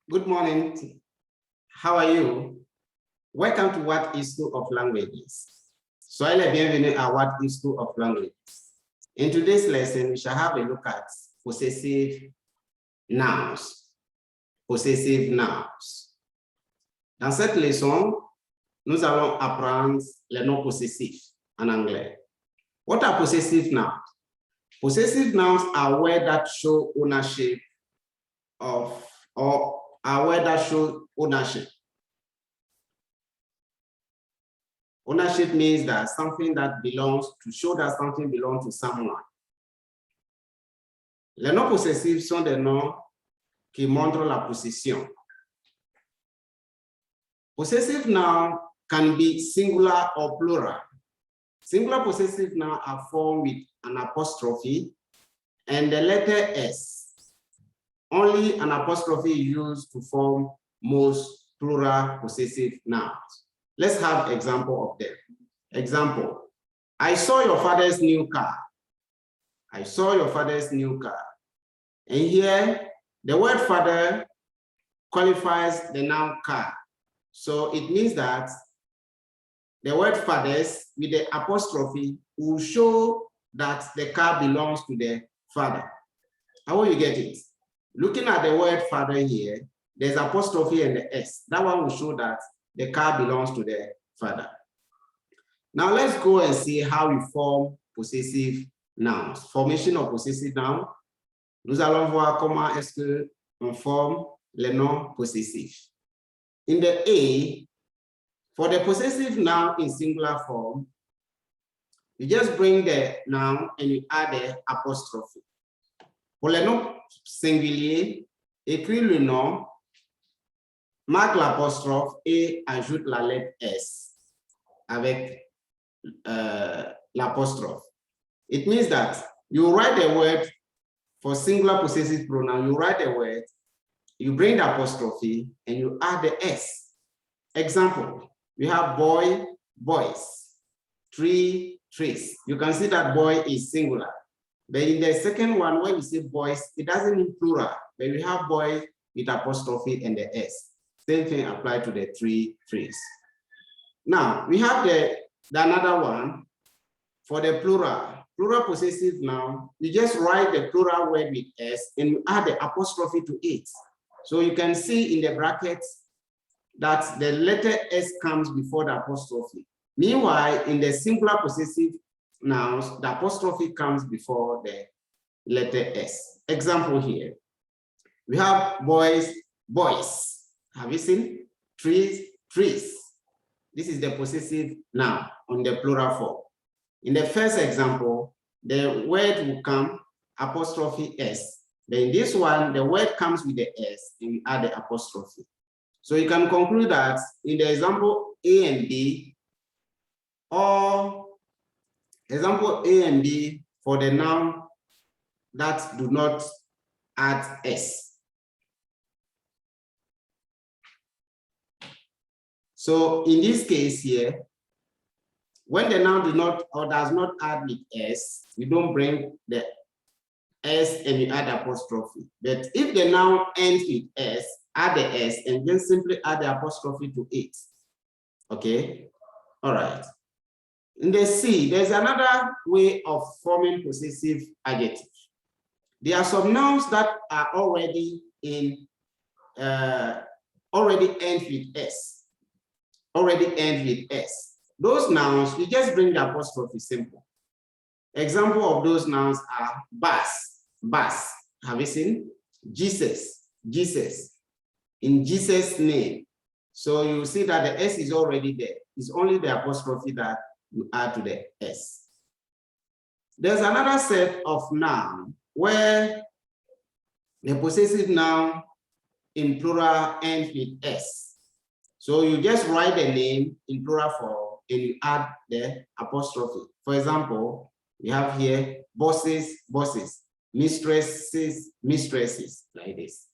Good morning. How are you? Welcome to What is School of Languages. Soyez les bienvenus à What is School of Languages. In today's lesson, we shall have a look at possessive nouns. Possessive nouns. Dans cette leçon, nous allons apprendre les noms possessifs en anglais. What are possessive nouns? Possessive nouns are words that show ownership of or are words that show ownership. Ownership means that something that belongs, to show that something belongs to someone. Les noms possessifs sont des noms qui montrent la possession. Possessive noun can be singular or plural. Singular possessive nouns are formed with an apostrophe and the letter S. Only an apostrophe is used to form most plural possessive nouns. Let's have example of them. Example, I saw your father's new car. I saw your father's new car. And here, the word father qualifies the noun car. So it means that the word fathers with the apostrophe will show that the car belongs to the father. How will you get it? Looking at the word father here, there's apostrophe and the S. That one will show that the car belongs to the father. Now let's go and see how we form possessive nouns. Formation of possessive noun. Nous allons voir comment est-ce qu'on forme les noms possessifs. In the A, for the possessive noun in singular form, you just bring the noun and you add the apostrophe. Pour les noms singuliers, écris le nom, marque l'apostrophe et ajoute la lettre S avec l'apostrophe. It means that you write the word for singular possessive pronoun, you write the word, you bring the apostrophe, and you add the S. Example, we have boy, boys, tree, trees. You can see that boy is singular. But in the second one, when we say boys, it doesn't mean plural, but we have boys with apostrophe and the S. Same thing applies to the three trees. Now, we have the another one for the plural. Plural possessive noun, you just write the plural word with S and you add the apostrophe to it. So you can see in the brackets that the letter S comes before the apostrophe. Meanwhile, in the singular possessive nouns, the apostrophe comes before the letter S. Example here, we have boys, boys. Have you seen? Trees, trees. This is the possessive noun on the plural form. In the first example, the word will come apostrophe S. Then in this one, the word comes with the S and we add the apostrophe. So you can conclude that in the example A and B, or example A and B for the noun that do not add S. So in this case here, when the noun does not add with S, we don't bring the S and we add apostrophe. But if the noun ends with S, add the S and then simply add the apostrophe to it. Okay, all right. In the C, there's another way of forming possessive adjectives. There are some nouns that are already end with S. Already end with S. Those nouns, we just bring the apostrophe simple. Example of those nouns are bus, bus. Have you seen? Jesus, Jesus. In Jesus' name. So you see that the S is already there. It's only the apostrophe that you add to the S. There's another set of noun where the possessive noun in plural ends with S. So you just write the name in plural form and you add the apostrophe. For example, we have here bosses, bosses, mistresses, mistresses, like this.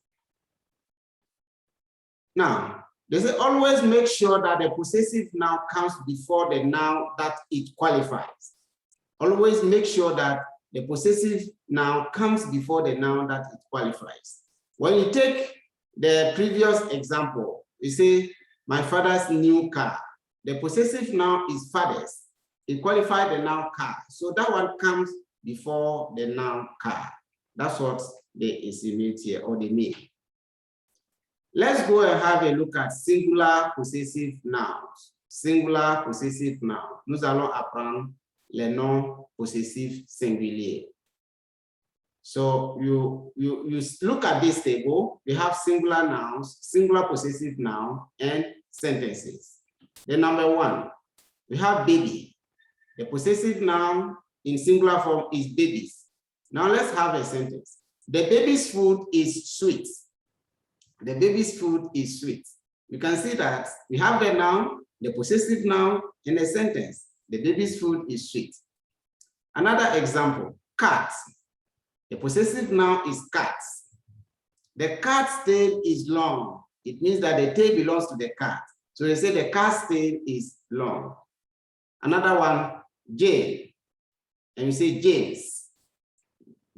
Now, they say always make sure that the possessive noun comes before the noun that it qualifies. Always make sure that the possessive noun comes before the noun that it qualifies. When you take the previous example. You say, my father's new car. The possessive noun is father's. It qualifies the noun car. So that one comes before the noun car. That's what they insinuate here, or they mean. Let's go and have a look at singular possessive nouns. Singular possessive noun. Nous allons apprendre les noms possessifs singuliers. So you look at this table. We have singular nouns, singular possessive noun, and sentences. The number one, we have baby. The possessive noun in singular form is babies. Now let's have a sentence. The baby's food is sweet. The baby's food is sweet. You can see that we have the noun, the possessive noun, and a sentence. The baby's food is sweet. Another example, cat. The possessive noun is cat. The cat's tail is long. It means that the tail belongs to the cat. So they say the cat's tail is long. Another one, Jane. And we say James.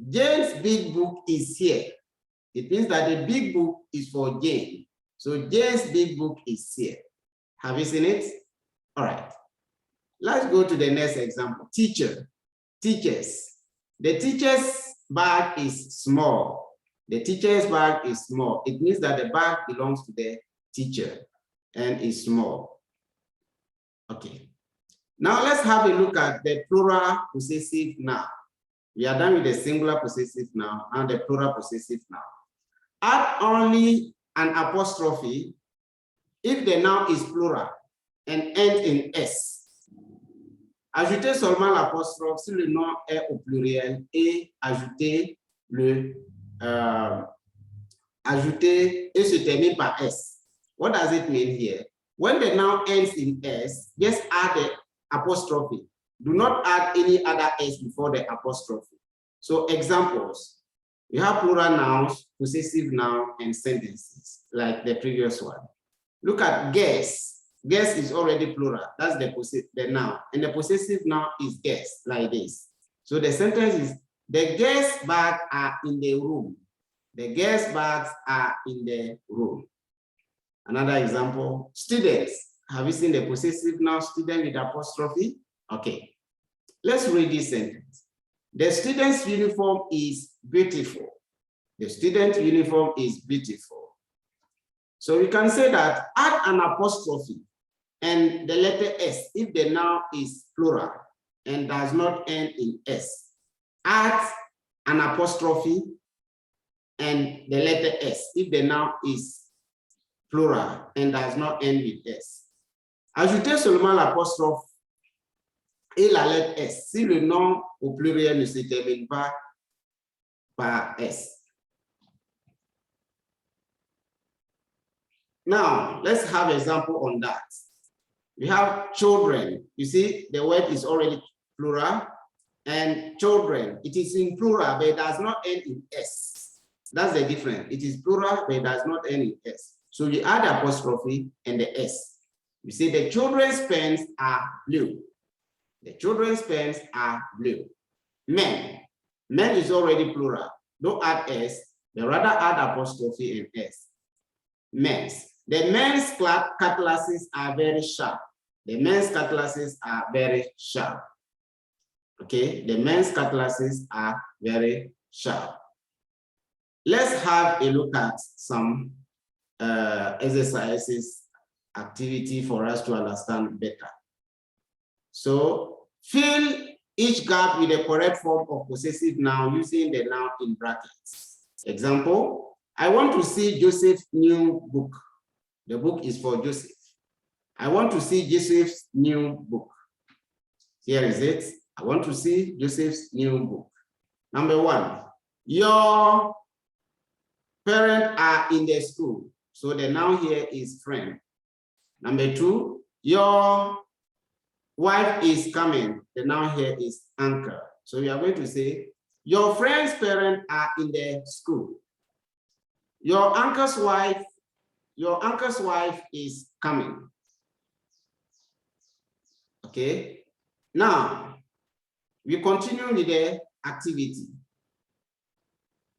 Jane's big book is here. It means that the big book is for Jane. So Jane's big book is here. Have you seen it? All right. Let's go to the next example. Teacher. Teachers. The teacher's bag is small. The teacher's bag is small. It means that the bag belongs to the teacher and is small. Okay. Now let's have a look at the plural possessive noun. We are done with the singular possessive noun and the plural possessive noun. Add only an apostrophe if the noun is plural and end in S. Ajoutez seulement l'apostrophe si le nom est au pluriel et ajoutez et se termine par S. What does it mean here? When the noun ends in S, just add the apostrophe. Do not add any other S before the apostrophe. So examples, we have plural nouns, possessive noun, and sentences, like the previous one. Look at guess. Guess is already plural. That's the noun. And the possessive noun is guess, like this. So the sentence is, the guest bags are in the room. The guest bags are in the room. Another example, students. Have you seen the possessive noun student with apostrophe? Okay. Let's read this sentence. The student's uniform is beautiful. The student's uniform is beautiful. So we can say that add an apostrophe and the letter S if the noun is plural and does not end in S. Add an apostrophe and the letter S if the noun is plural and does not end with S. Ajoutez seulement l'apostrophe et la lettre S si le nom au pluriel ne se termine pas par S. Now, let's have an example on that. We have children. You see, the word is already plural. And children, it is in plural, but it does not end in S. That's the difference. It is plural, but it does not end in S. So you add apostrophe and the S. You see, the children's pens are blue. The children's pens are blue. Men. Men is already plural. Don't add S, but rather add apostrophe and S. Men's. The men's cutlasses are very sharp. The men's cutlasses are very sharp. Okay, the men's cutlasses are very sharp. Let's have a look at some exercises, activity for us to understand better. So fill each gap with the correct form of possessive noun using the noun in brackets. Example, I want to see Joseph's new book. The book is for Joseph. I want to see Joseph's new book. Here is it. I want to see Joseph's new book. Number one, your parents are in the school. So the noun here is friend. Number two, your wife is coming. The noun here is uncle. So we are going to say, your friend's parents are in the school. Your uncle's wife is coming. Okay. Now, we continue with the activity.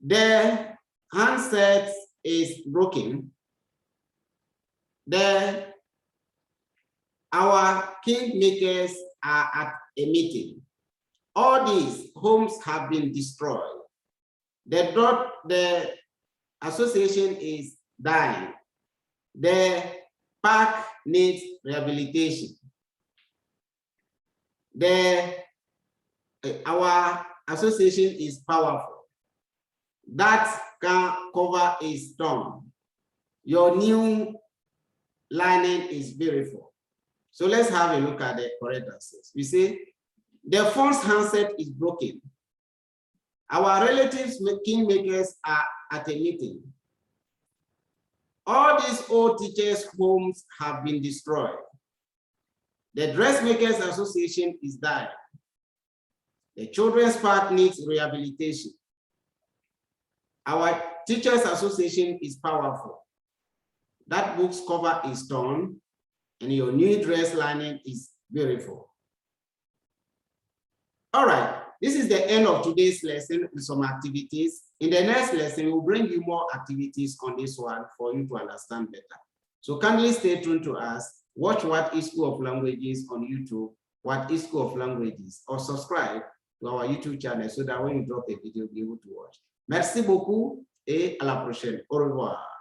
The handset is broken, our kingmakers are at a meeting. All these homes have been destroyed. The association is dying. The park needs rehabilitation. Our association is powerful. That cover is torn. Your new lining is beautiful. So let's have a look at the correct answers. We say the phone's handset is broken. Our relatives, kingmakers, are at a meeting. All these old teachers' homes have been destroyed. The dressmakers association is dying. The children's park needs rehabilitation. Our teachers association is powerful. That book's cover is torn, and your new dress lining is beautiful. All right, this is the end of today's lesson with some activities. In the next lesson, we'll bring you more activities on this one for you to understand better. So kindly stay tuned to us. Watch What is School of Languages on YouTube, What is School of Languages, or subscribe to our YouTube channel so that when you drop a video, you'll be able to watch. Merci beaucoup et à la prochaine. Au revoir.